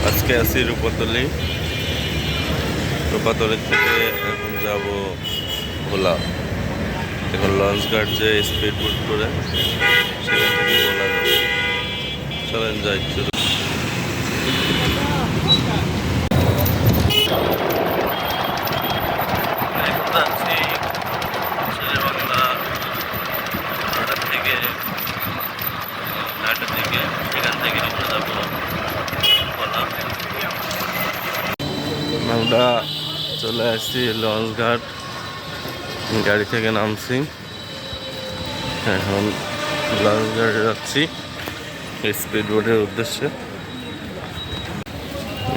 আজকে আছি রূপাতলি। রূপাতলি থেকে এখন যাব ভোলা। এখন লঞ্চ ঘাট যে স্পিড বোট করে সেখান থেকে ভোলা যাব। চলেন যাই শুরু। যাচ্ছি শেরেবাংলা ঘাটের থেকে সেখান থেকে আমরা যাব ভোলা। আমরা চলে আসছি লঞ্চ ঘাট, গাড়ি থেকে নামছি, এখন লঞ্চ ঘাটে যাচ্ছি স্পিড বোটের উদ্দেশ্যে।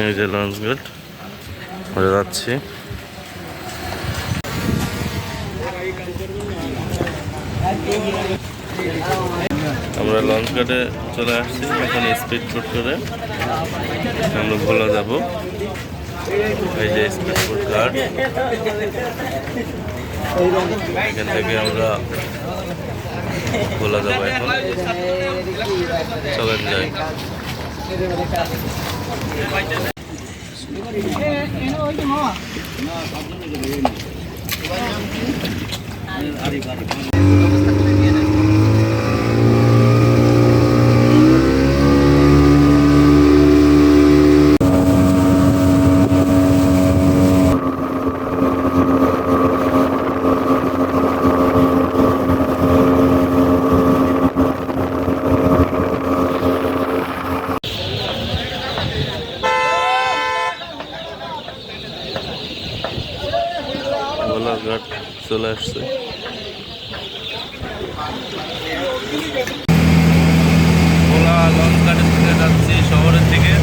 এই যে লঞ্চ ঘাট, আমরা যাচ্ছি। আমরা লঞ্চ ঘাটে চলে আসছি, এখন স্পিড বোট করে আমরা ভোলা যাব। এই যে স্পিড বোট ঘাট, এখান থেকে আমরা ভোলা যাবো। এখন চলেন যাই। ভোলা ঘাট চলে আসছে। ভোলা লঞ্চ ঘাটের থেকে যাচ্ছি শহরের দিকে।